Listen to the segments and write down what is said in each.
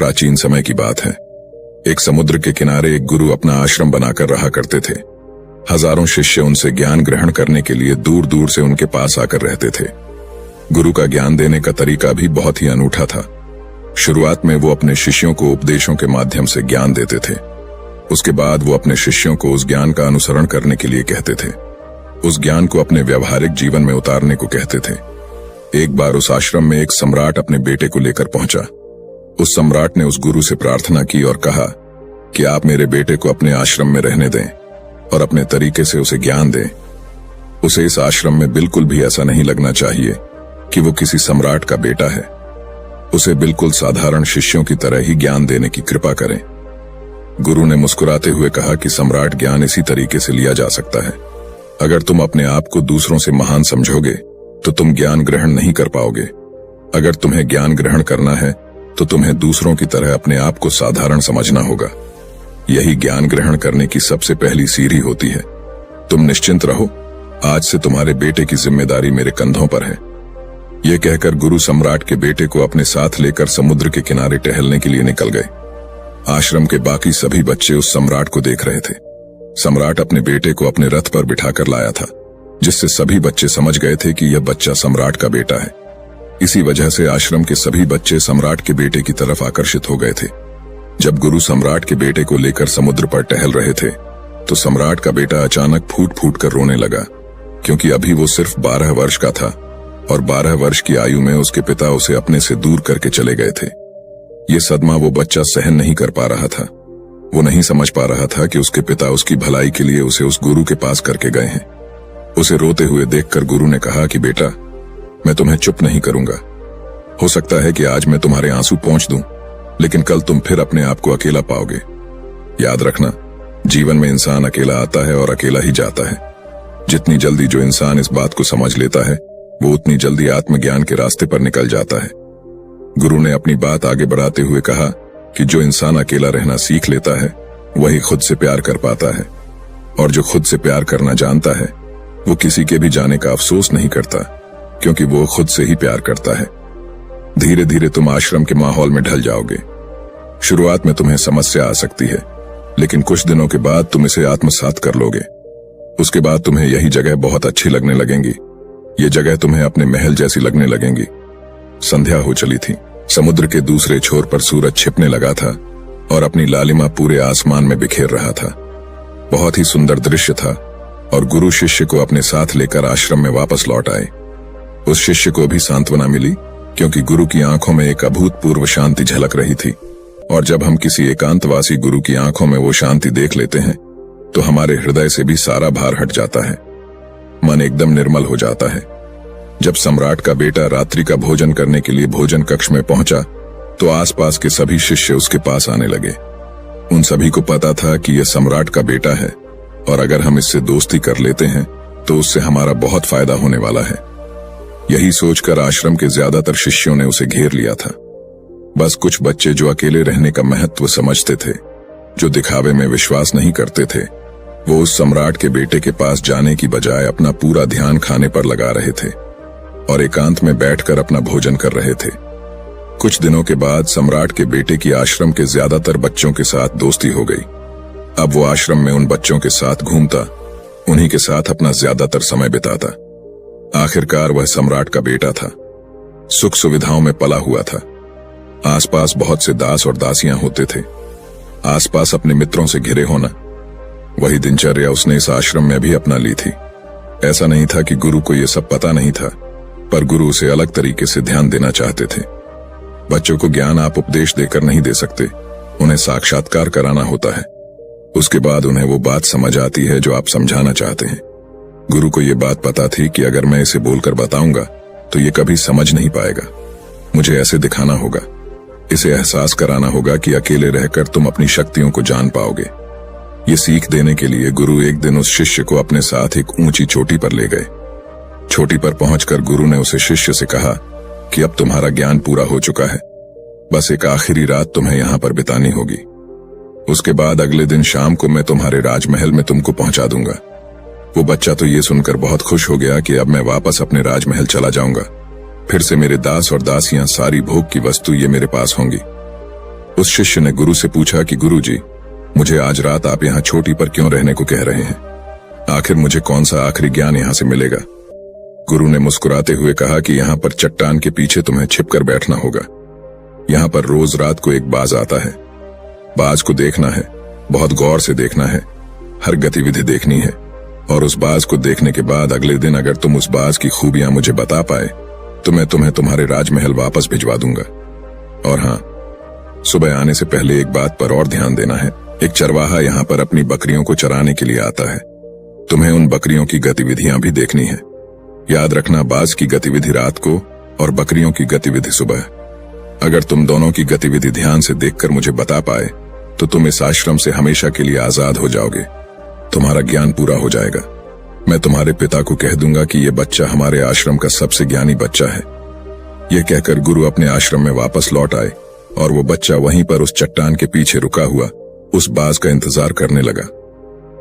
प्राचीन समय की बात है। एक समुद्र के किनारे एक गुरु अपना आश्रम बनाकर रहा करते थे। हजारों शिष्य उनसे ज्ञान ग्रहण करने के लिए दूर दूर से उनके पास आकर रहते थे। गुरु का ज्ञान देने का तरीका भी बहुत ही अनूठा था। शुरुआत में वो अपने शिष्यों को उपदेशों के माध्यम से ज्ञान देते थे। उसके बाद वो अपने शिष्यों को उस ज्ञान का अनुसरण करने के लिए कहते थे, उस ज्ञान को अपने व्यावहारिक जीवन में उतारने को कहते थे। एक बार उस आश्रम में एक सम्राट अपने बेटे को लेकर पहुंचा। उस सम्राट ने उस गुरु से प्रार्थना की और कहा कि आप मेरे बेटे को अपने आश्रम में रहने दें और अपने तरीके से उसे ज्ञान दें। उसे इस आश्रम में बिल्कुल भी ऐसा नहीं लगना चाहिए कि वो किसी सम्राट का बेटा है। उसे बिल्कुल साधारण शिष्यों की तरह ही ज्ञान देने की कृपा करें। गुरु ने मुस्कुराते हुए कहा कि सम्राट ज्ञान इसी तरीके से लिया जा सकता है। अगर तुम अपने आप को दूसरों से महान समझोगे तो तुम ज्ञान ग्रहण नहीं कर पाओगे। अगर तुम्हें ज्ञान ग्रहण करना है तो तुम्हें दूसरों की तरह अपने आप को साधारण समझना होगा। यही ज्ञान ग्रहण करने की सबसे पहली सीढ़ी होती है। तुम निश्चिंत रहो, आज से तुम्हारे बेटे की जिम्मेदारी मेरे कंधों पर है। यह कहकर गुरु सम्राट के बेटे को अपने साथ लेकर समुद्र के किनारे टहलने के लिए निकल गए। आश्रम के बाकी सभी बच्चे उस सम्राट को देख रहे थे। सम्राट अपने बेटे को अपने रथ पर बिठाकर लाया था, जिससे सभी बच्चे समझ गए थे कि यह बच्चा सम्राट का बेटा है। इसी वजह से आश्रम के सभी बच्चे सम्राट के बेटे की तरफ आकर्षित हो गए थे। जब गुरु सम्राट के बेटे को लेकर समुद्र पर टहल रहे थे तो सम्राट का बेटा अचानक फूट फूट कर रोने लगा, क्योंकि अभी वो सिर्फ 12 वर्ष का था और 12 वर्ष की आयु में उसके पिता उसे अपने से दूर करके चले गए थे। ये सदमा वो बच्चा सहन नहीं कर पा रहा था। वो नहीं समझ पा रहा था कि उसके पिता उसकी भलाई के लिए उसे उस गुरु के पास करके गए हैं। उसे रोते हुए देखकर गुरु ने कहा कि बेटा, मैं तुम्हें चुप नहीं करूंगा। हो सकता है कि आज मैं तुम्हारे आंसू पोंछ दूं, लेकिन कल तुम फिर अपने आप को अकेला पाओगे। याद रखना, जीवन में इंसान अकेला आता है और अकेला ही जाता है। जितनी जल्दी जो इंसान इस बात को समझ लेता है, वो उतनी जल्दी आत्मज्ञान के रास्ते पर निकल जाता है। गुरु ने अपनी बात आगे बढ़ाते हुए कहा कि जो इंसान अकेला रहना सीख लेता है, वही खुद से प्यार कर पाता है, और जो खुद से प्यार करना जानता है, वो किसी के भी जाने का अफसोस नहीं करता, क्योंकि वो खुद से ही प्यार करता है। धीरे धीरे तुम आश्रम के माहौल में ढल जाओगे। शुरुआत में तुम्हें समस्या आ सकती है, लेकिन कुछ दिनों के बाद तुम इसे आत्मसात कर लोगे। उसके बाद तुम्हें यही जगह बहुत अच्छी लगने लगेंगी। ये जगह तुम्हें अपने महल जैसी लगने लगेंगी। संध्या हो चली थी। समुद्र के दूसरे छोर पर सूरज छिपने लगा था और अपनी लालिमा पूरे आसमान में बिखेर रहा था। बहुत ही सुंदर दृश्य था और गुरु शिष्य को अपने साथ लेकर आश्रम में वापस लौट आए। उस शिष्य को भी सांत्वना मिली, क्योंकि गुरु की आंखों में एक अभूतपूर्व शांति झलक रही थी। और जब हम किसी एकांतवासी गुरु की आंखों में वो शांति देख लेते हैं तो हमारे हृदय से भी सारा भार हट जाता है। मन एकदम निर्मल हो जाता है। जब सम्राट का बेटा रात्रि का भोजन करने के लिए भोजन कक्ष में पहुंचा तो आसपास के सभी शिष्य उसके पास आने लगे। उन सभी को पता था कि यह सम्राट का बेटा है और अगर हम इससे दोस्ती कर लेते हैं तो उससे हमारा बहुत फायदा होने वाला है। यही सोचकर आश्रम के ज्यादातर शिष्यों ने उसे घेर लिया था। बस कुछ बच्चे जो अकेले रहने का महत्व समझते थे, जो दिखावे में विश्वास नहीं करते थे, वो उस सम्राट के बेटे के पास जाने की बजाय अपना पूरा ध्यान खाने पर लगा रहे थे और एकांत में बैठकर अपना भोजन कर रहे थे। कुछ दिनों के बाद सम्राट के बेटे की आश्रम के ज्यादातर बच्चों के साथ दोस्ती हो गई। अब वो आश्रम में उन बच्चों के साथ घूमता, उन्हीं के साथ अपना ज्यादातर समय बिताता। आखिरकार वह सम्राट का बेटा था। सुख सुविधाओं में पला हुआ था। आसपास बहुत से दास और दासियां होते थे। आसपास अपने मित्रों से घिरे होना, वही दिनचर्या उसने इस आश्रम में भी अपना ली थी। ऐसा नहीं था कि गुरु को यह सब पता नहीं था, पर गुरु उसे अलग तरीके से ध्यान देना चाहते थे। बच्चों को ज्ञान आप उपदेश देकर नहीं दे सकते, उन्हें साक्षात्कार कराना होता है। उसके बाद उन्हें वो बात समझ आती है जो आप समझाना चाहते हैं। गुरु को ये बात पता थी कि अगर मैं इसे बोलकर बताऊंगा तो ये कभी समझ नहीं पाएगा। मुझे ऐसे दिखाना होगा, इसे एहसास कराना होगा कि अकेले रहकर तुम अपनी शक्तियों को जान पाओगे। ये सीख देने के लिए गुरु एक दिन उस शिष्य को अपने साथ एक ऊंची चोटी पर ले गए। चोटी पर पहुंचकर गुरु ने उसे शिष्य से कहा कि अब तुम्हारा ज्ञान पूरा हो चुका है, बस एक आखिरी रात तुम्हें यहां पर बितानी होगी। उसके बाद अगले दिन शाम को मैं तुम्हारे राजमहल में तुमको पहुंचा दूंगा। वो बच्चा तो ये सुनकर बहुत खुश हो गया कि अब मैं वापस अपने राजमहल चला जाऊंगा। फिर से मेरे दास और दासियां, सारी भोग की वस्तु ये मेरे पास होंगी। उस शिष्य ने गुरु से पूछा कि गुरुजी, मुझे आज रात आप यहाँ चोटी पर क्यों रहने को कह रहे हैं? आखिर मुझे कौन सा आखिरी ज्ञान यहाँ से मिलेगा? गुरु ने मुस्कुराते हुए कहा कि यहाँ पर चट्टान के पीछे तुम्हें छिपकर बैठना होगा। यहाँ पर रोज रात को एक बाज आता है। बाज को देखना है, बहुत गौर से देखना है, हर गतिविधि देखनी है, और उस बाज को देखने के बाद अगले दिन अगर तुम उस बाज की खूबियां मुझे बता पाए तो मैं तुम्हें तुम्हारे राजमहल वापस भिजवा दूंगा। और हाँ, सुबह आने से पहले एक बात पर और ध्यान देना है। एक चरवाहा यहाँ पर अपनी बकरियों को चराने के लिए आता है। तुम्हें उन बकरियों की गतिविधियां भी देखनी है। याद रखना, बाज की गतिविधि रात को और बकरियों की गतिविधि सुबह। अगर तुम दोनों की गतिविधि ध्यान से देखकर मुझे बता पाए तो तुम इस आश्रम से हमेशा के लिए आजाद हो जाओगे। तुम्हारा ज्ञान पूरा हो जाएगा। मैं तुम्हारे पिता को कह दूंगा कि ये बच्चा हमारे आश्रम का सबसे ज्ञानी बच्चा है। यह कहकर गुरु अपने आश्रम में वापस लौट आए और वो बच्चा वहीं पर उस चट्टान के पीछे रुका हुआ उस बाज का इंतजार करने लगा।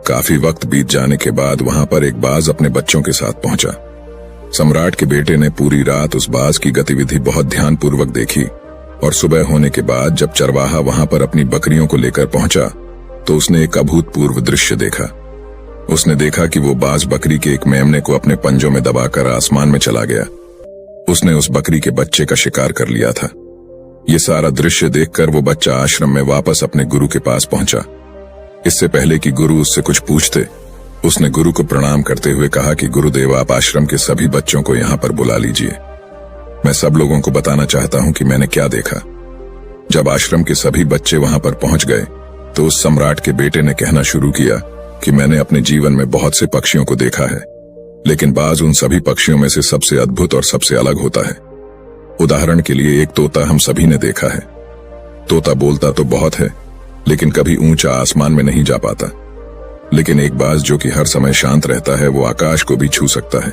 काफी वक्त बीत जाने के बाद वहां पर एक बाज अपने बच्चों के साथ पहुंचा। सम्राट के बेटे ने पूरी रात उस बाज की गतिविधि बहुत ध्यानपूर्वक देखी और सुबह होने के बाद जब चरवाहा वहां पर अपनी बकरियों को लेकर पहुंचा तो उसने एक अभूतपूर्व दृश्य देखा। उसने देखा कि वो बाज बकरी के एक मेमने को अपने पंजों में दबाकर आसमान में चला गया। उसने उस बकरी के बच्चे का शिकार कर लिया था। ये सारा दृश्य देखकर वो बच्चा आश्रम में वापस अपने गुरु के पास पहुंचा। इससे पहले कि गुरु उससे कुछ पूछते, उसने गुरु को प्रणाम करते हुए कहा कि गुरुदेव, आप आश्रम के सभी बच्चों को यहाँ पर बुला लीजिए। मैं सब लोगों को बताना चाहता हूँ कि मैंने क्या देखा। जब आश्रम के सभी बच्चे वहां पर पहुंच गए तो उस सम्राट के बेटे ने कहना शुरू किया कि मैंने अपने जीवन में बहुत से पक्षियों को देखा है, लेकिन बाज उन सभी पक्षियों में से सबसे अद्भुत और सबसे अलग होता है। उदाहरण के लिए एक तोता हम सभी ने देखा है। तोता बोलता तो बहुत है, लेकिन कभी ऊंचा आसमान में नहीं जा पाता। लेकिन एक बाज जो कि हर समय शांत रहता है, वो आकाश को भी छू सकता है।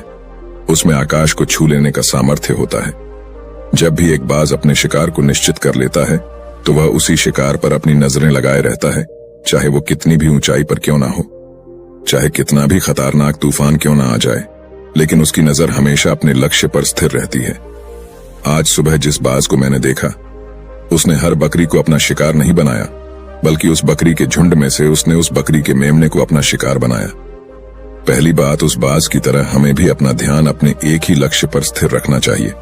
उसमें आकाश को छू लेने का सामर्थ्य होता है। जब भी एक बाज अपने शिकार को निश्चित कर लेता है तो वह उसी शिकार पर अपनी नजरें लगाए रहता है, चाहे वो कितनी भी ऊंचाई पर क्यों ना हो, चाहे कितना भी खतरनाक तूफान क्यों ना आ जाए, लेकिन उसकी नजर हमेशा अपने लक्ष्य पर स्थिर रहती है। आज सुबह जिस बाज को मैंने देखा, उसने हर बकरी को अपना शिकार नहीं बनाया, बल्कि उस बकरी के झुंड में से उसने उस बकरी के मेमने को अपना शिकार बनाया। पहली बात, उस बाज की तरह हमें भी अपना ध्यान अपने एक ही लक्ष्य पर स्थिर रखना चाहिए,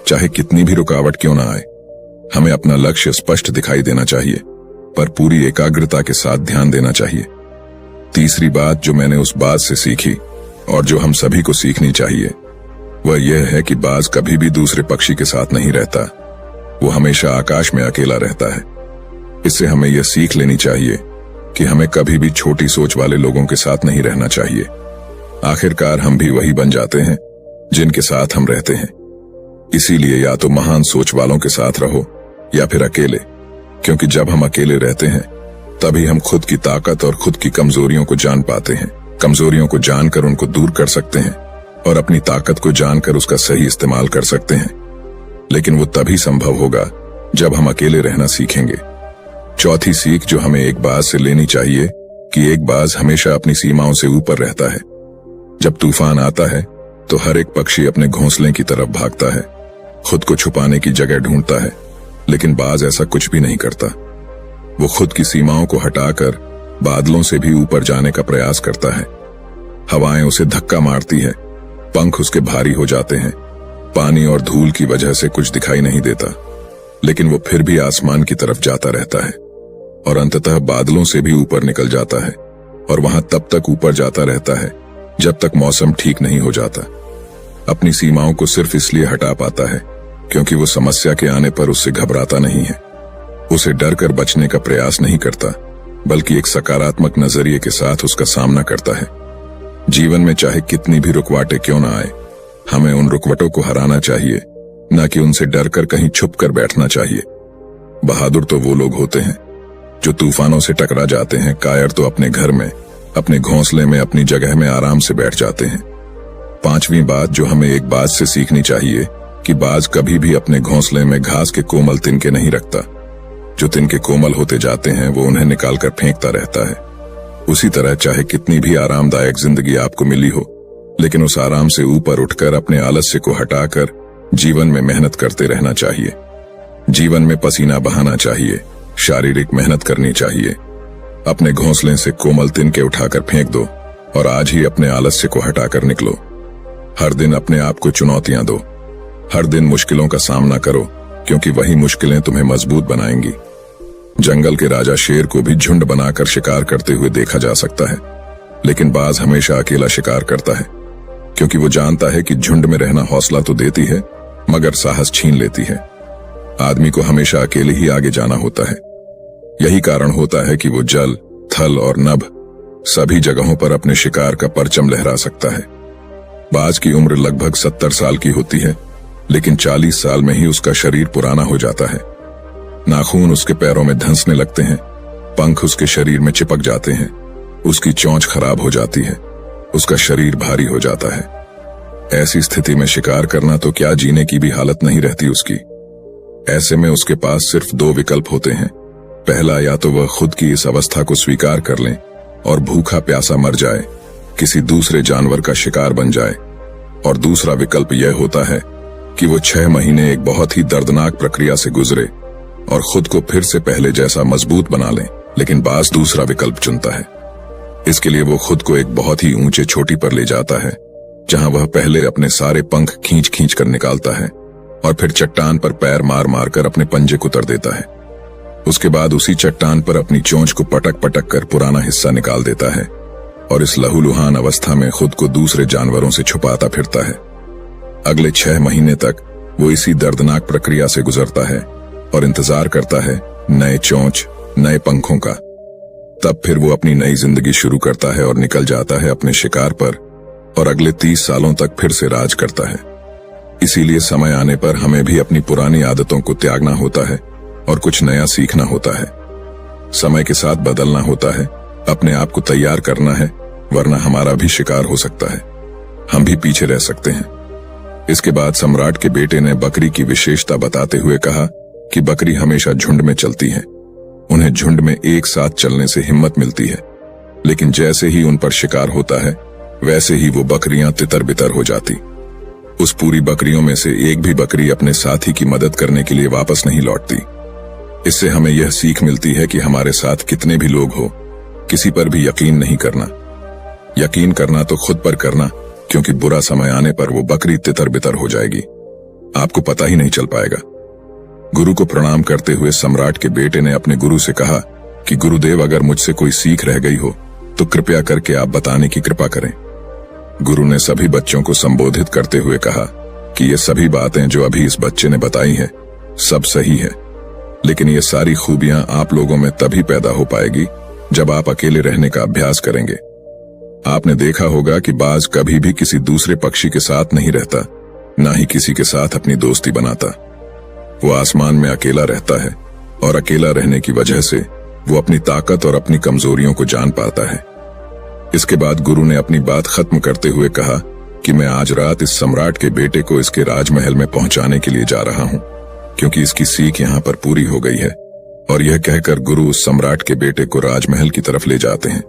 चाहे कितनी भी रुकावट क्यों ना आए। हमें अपना लक्ष्य स्पष्ट दिखाई देना चाहिए, पर पूरी एकाग्रता के साथ ध्यान देना चाहिए। तीसरी बात जो मैंने उस बाज से सीखी और जो हम सभी को सीखनी चाहिए, वह यह है कि बाज कभी भी दूसरे पक्षी के साथ नहीं रहता। वो हमेशा आकाश में अकेला रहता है। इससे हमें यह सीख लेनी चाहिए कि हमें कभी भी छोटी सोच वाले लोगों के साथ नहीं रहना चाहिए। आखिरकार हम भी वही बन जाते हैं जिनके साथ हम रहते हैं। इसीलिए या तो महान सोच वालों के साथ रहो या फिर अकेले, क्योंकि जब हम अकेले रहते हैं तभी हम खुद की ताकत और खुद की कमजोरियों को जान पाते हैं। कमजोरियों को जानकर उनको दूर कर सकते हैं और अपनी ताकत को जानकर उसका सही इस्तेमाल कर सकते हैं। लेकिन वो तभी संभव होगा जब हम अकेले रहना सीखेंगे। चौथी सीख जो हमें एक बाज से लेनी चाहिए कि एक बाज हमेशा अपनी सीमाओं से ऊपर रहता है। जब तूफान आता है तो हर एक पक्षी अपने घोंसले की तरफ भागता है, खुद को छुपाने की जगह ढूंढता है, लेकिन बाज ऐसा कुछ भी नहीं करता। वो खुद की सीमाओं को हटाकर बादलों से भी ऊपर जाने का प्रयास करता है। हवाएं उसे धक्का मारती है, पंख उसके भारी हो जाते हैं, पानी और धूल की वजह से कुछ दिखाई नहीं देता, लेकिन वो फिर भी आसमान की तरफ जाता रहता है और अंततः बादलों से भी ऊपर निकल जाता है और वहां तब तक ऊपर जाता रहता है जब तक मौसम ठीक नहीं हो जाता। अपनी सीमाओं को सिर्फ इसलिए हटा पाता है क्योंकि वो समस्या के आने पर उससे घबराता नहीं है, उसे डर कर बचने का प्रयास नहीं करता, बल्कि एक सकारात्मक नजरिए के साथ उसका सामना करता है। जीवन में चाहे कितनी भी रुकावटें क्यों ना आए, हमें उन रुकावटों को हराना चाहिए, न कि उनसे डर कर कहीं छुप कर बैठना चाहिए। बहादुर तो वो लोग होते हैं जो तूफानों से टकरा जाते हैं, कायर तो अपने घर में, अपने घोंसले में, अपनी जगह में आराम से बैठ जाते हैं। पांचवी बात जो हमें एक बाज से सीखनी चाहिए कि बाज कभी भी अपने घोंसले में घास के कोमल तिनके नहीं रखता। जो तिनके कोमल होते जाते हैं वो उन्हें निकालकर फेंकता रहता है। उसी तरह चाहे कितनी भी आरामदायक जिंदगी आपको मिली हो, लेकिन उस आराम से ऊपर उठकर अपने आलस्य को हटाकर जीवन में मेहनत करते रहना चाहिए। जीवन में पसीना बहाना चाहिए, शारीरिक मेहनत करनी चाहिए। अपने घोंसले से कोमल तिनके उठाकर फेंक दो और आज ही अपने आलस्य को हटाकर निकलो। हर दिन अपने आप को चुनौतियां दो, हर दिन मुश्किलों का सामना करो, क्योंकि वही मुश्किलें तुम्हें मजबूत बनाएंगी। जंगल के राजा शेर को भी झुंड बनाकर शिकार करते हुए देखा जा सकता है, लेकिन बाज हमेशा अकेला शिकार करता है, क्योंकि वो जानता है कि झुंड में रहना हौसला तो देती है मगर साहस छीन लेती है। आदमी को हमेशा अकेले ही आगे जाना होता है। यही कारण होता है कि वो जल, थल और नभ सभी जगहों पर अपने शिकार का परचम लहरा सकता है। बाज की उम्र लगभग 70 साल की होती है, लेकिन 40 साल में ही उसका शरीर पुराना हो जाता है। नाखून उसके पैरों में धंसने लगते हैं, पंख उसके शरीर में चिपक जाते हैं, उसकी चोंच खराब हो जाती है, उसका शरीर भारी हो जाता है। ऐसी स्थिति में शिकार करना तो क्या, जीने की भी हालत नहीं रहती उसकी। ऐसे में उसके पास सिर्फ 2 विकल्प होते हैं। पहला, या तो वह खुद की इस अवस्था को स्वीकार कर लें और भूखा प्यासा मर जाए, किसी दूसरे जानवर का शिकार बन जाए, और दूसरा विकल्प यह होता है कि वो 6 महीने एक बहुत ही दर्दनाक प्रक्रिया से गुजरे और खुद को फिर से पहले जैसा मजबूत बना लें। लेकिन बाज दूसरा विकल्प चुनता है। इसके लिए वो खुद को एक बहुत ही ऊंचे चोटी पर ले जाता है, जहां वह पहले अपने सारे पंख खींच खींच कर निकालता है और फिर चट्टान पर पैर मार मार कर अपने पंजे कुतर देता है। उसके बाद उसी चट्टान पर अपनी चोंच को पटक पटक कर पुराना हिस्सा निकाल देता है और इस लहूलुहान अवस्था में खुद को दूसरे जानवरों से छुपाता फिरता है। अगले 6 महीने तक वो इसी दर्दनाक प्रक्रिया से गुजरता है और इंतजार करता है नए चोंच, नए पंखों का। तब फिर वो अपनी नई जिंदगी शुरू करता है और निकल जाता है अपने शिकार पर और अगले 30 सालों तक फिर से राज करता है। इसीलिए समय आने पर हमें भी अपनी पुरानी आदतों को त्यागना होता है और कुछ नया सीखना होता है। समय के साथ बदलना होता है, अपने आप को तैयार करना है, वरना हमारा भी शिकार हो सकता है, हम भी पीछे रह सकते हैं। इसके बाद सम्राट के बेटे ने बकरी की विशेषता बताते हुए कहा कि बकरी हमेशा झुंड में चलती है। उन्हें झुंड में एक साथ चलने से हिम्मत मिलती है, लेकिन जैसे ही उन पर शिकार होता है वैसे ही वो बकरियां तितर बितर हो जाती। उस पूरी बकरियों में से एक भी बकरी अपने साथी की मदद करने के लिए वापस नहीं लौटती। इससे हमें यह सीख मिलती है कि हमारे साथ कितने भी लोग हो, किसी पर भी यकीन नहीं करना। यकीन करना तो खुद पर करना, क्योंकि बुरा समय आने पर वो बकरी तितर बितर हो जाएगी, आपको पता ही नहीं चल पाएगा। गुरु को प्रणाम करते हुए सम्राट के बेटे ने अपने गुरु से कहा कि गुरुदेव, अगर मुझसे कोई सीख रह गई हो तो कृपया करके आप बताने की कृपा करें। गुरु ने सभी बच्चों को संबोधित करते हुए कहा कि ये सभी बातें जो अभी इस बच्चे ने बताई हैं सब सही है, लेकिन ये सारी खूबियां आप लोगों में तभी पैदा हो पाएगी जब आप अकेले रहने का अभ्यास करेंगे। आपने देखा होगा कि बाज कभी भी किसी दूसरे पक्षी के साथ नहीं रहता, ना ही किसी के साथ अपनी दोस्ती बनाता। वो आसमान में अकेला रहता है और अकेला रहने की वजह से वो अपनी ताकत और अपनी कमजोरियों को जान पाता है। इसके बाद गुरु ने अपनी बात खत्म करते हुए कहा कि मैं आज रात इस सम्राट के बेटे को इसके राजमहल में पहुंचाने के लिए जा रहा हूं, क्योंकि इसकी सीख यहां पर पूरी हो गई है। और यह कहकर गुरु उस सम्राट के बेटे को राजमहल की तरफ ले जाते हैं।